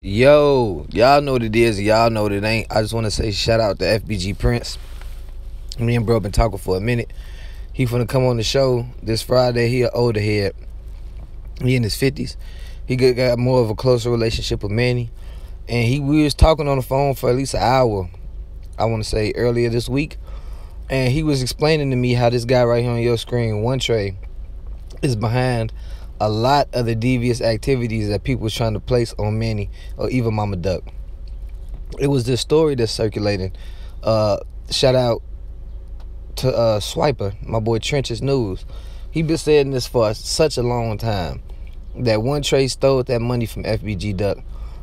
Yo, y'all know what it is, y'all know what it ain't. I just want to say shout out to FBG Prince. Me and bro been talking for a minute. He finna come on the show this Friday. He an older head. He in his 50s. He got more of a closer relationship with Manny. And we was talking on the phone for at least an hour, I want to say earlier this week. And he was explaining to me how this guy right here on your screen, One Trey, is behind a lot of the devious activities that people was trying to place on Manny or even Mama Duck. It was this story that's circulating. Shout out to Swiper, my boy Trench's News. He been saying this for such a long time, that One Trey stole that money from FBG Duck,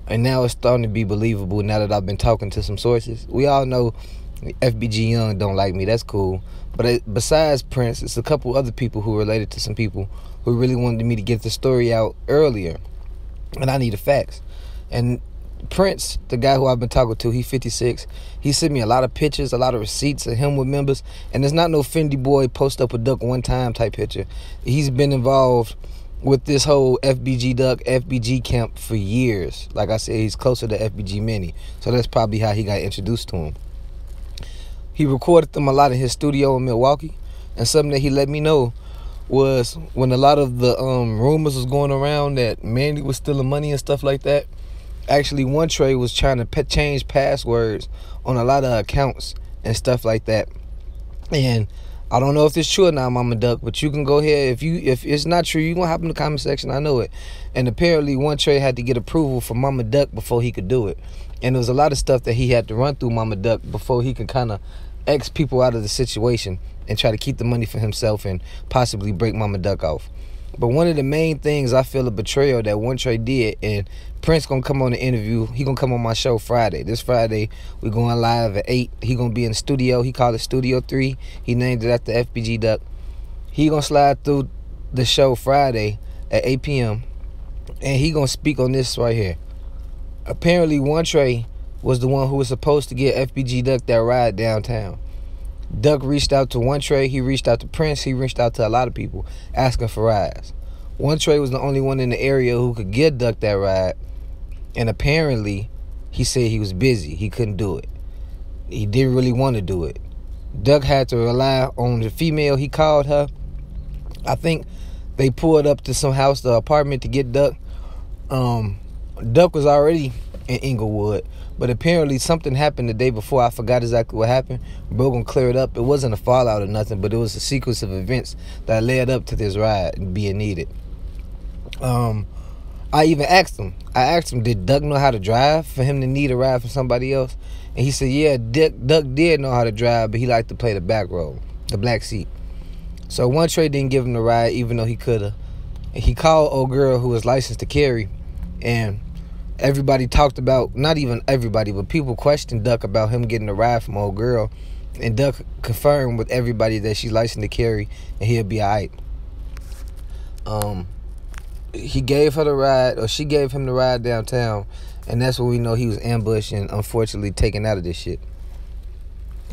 and now it's starting to be believable now that I've been talking to some sources. We all know FBG Young don't like me, that's cool. But besides Prince, it's a couple other people who related to some people who really wanted me to get the story out earlier. And I need the facts. And Prince, the guy who I've been talking to, he's 56. He sent me a lot of pictures, a lot of receipts of him with members. And it's not no Fendi boy post up a duck one time type picture. He's been involved with this whole FBG Duck, FBG camp for years. Like I said, he's closer to FBG Manny. So that's probably how he got introduced to him. He recorded them a lot in his studio in Milwaukee, and something that he let me know was when a lot of the rumors was going around that Manny was stealing money and stuff like that, actually One Trey was trying to change passwords on a lot of accounts and stuff like that. And I don't know if it's true or not, Mama Duck, but you can go ahead. If it's not true, you gonna hop in the comment section. I know it. And apparently One Trey had to get approval from Mama Duck before he could do it. And there was a lot of stuff that he had to run through Mama Duck before he could kind of X people out of the situation and try to keep the money for himself and possibly break Mama Duck off. But one of the main things I feel a betrayal that One Trey did, and Prince gonna come on the interview. He gonna come on my show Friday. This Friday, we going live at 8. He gonna be in the studio. He called it Studio 3. He named it after FBG Duck. He gonna slide through the show Friday at 8 p.m. and he gonna speak on this right here. Apparently, One Trey was the one who was supposed to get FBG Duck that ride downtown. Duck reached out to One Trey, he reached out to Prince, he reached out to a lot of people asking for rides. One Trey was the only one in the area who could get Duck that ride, and apparently he said he was busy, he couldn't do it. He didn't really want to do it. Duck had to rely on the female. He called her. I think they pulled up to some house, the apartment, to get Duck. Duck was already in Inglewood, but apparently something happened the day before. I forgot exactly what happened. Bro gonna clear it up. It wasn't a fallout or nothing, but it was a sequence of events that led up to this ride being needed. I even asked him. Did Duck know how to drive for him to need a ride from somebody else? And he said, yeah, Duck did know how to drive, but he liked to play the back row, the black seat. So One Trey didn't give him the ride, even though he could have. He called old girl who was licensed to carry, and everybody talked about, not even everybody, but people questioned Duck about him getting a ride from old girl. And Duck confirmed with everybody that she's licensed to carry and he'll be alright. He gave her the ride, or she gave him the ride downtown, and that's when we know he was ambushed and unfortunately taken out of this shit.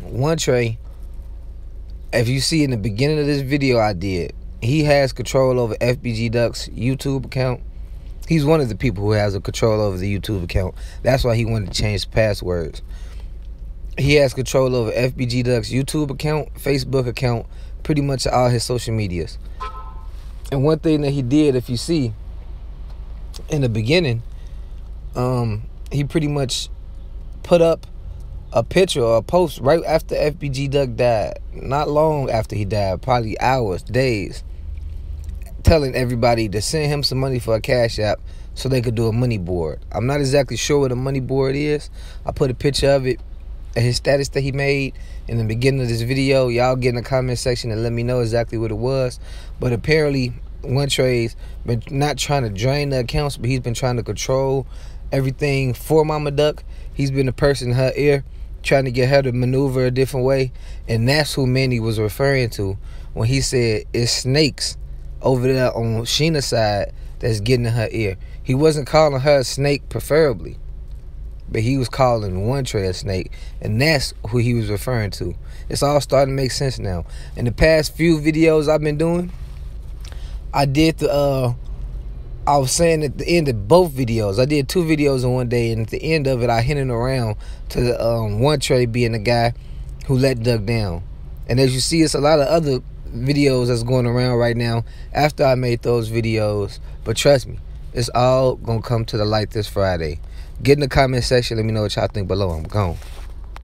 One Trey, if you see in the beginning of this video I did, he has control over FBG Duck's YouTube account. He's one of the people who has a control over the YouTube account. That's why he wanted to change the passwords. He has control over FBG Duck's YouTube account, Facebook account, pretty much all his social medias. And one thing that he did, if you see, in the beginning, he pretty much put up a picture or a post right after FBG Duck died. Not long after he died, probably hours, days, telling everybody to send him some money for a Cash App so they could do a money board. I'm not exactly sure what a money board is. I put a picture of it at his status that he made in the beginning of this video. Y'all get in the comment section and let me know exactly what it was. But apparently One Trey's been not trying to drain the accounts, but he's been trying to control everything for Mama Duck. He's been the person in her ear trying to get her to maneuver a different way. And that's who Manny was referring to when he said it's snakes over there on Sheena's side that's getting in her ear. He wasn't calling her a snake preferably, but he was calling One Trey a snake, and that's who he was referring to. It's all starting to make sense now. In the past few videos I've been doing, I did the I was saying at the end of both videos, I did 2 videos in one day, and at the end of it, I hinted around to the one Trey being the guy who let Doug down. And as you see, it's a lot of other videos that's going around right now after I made those videos. But trust me, it's all gonna come to the light this Friday. Get in the comment section. Let me know what y'all think below. I'm gone.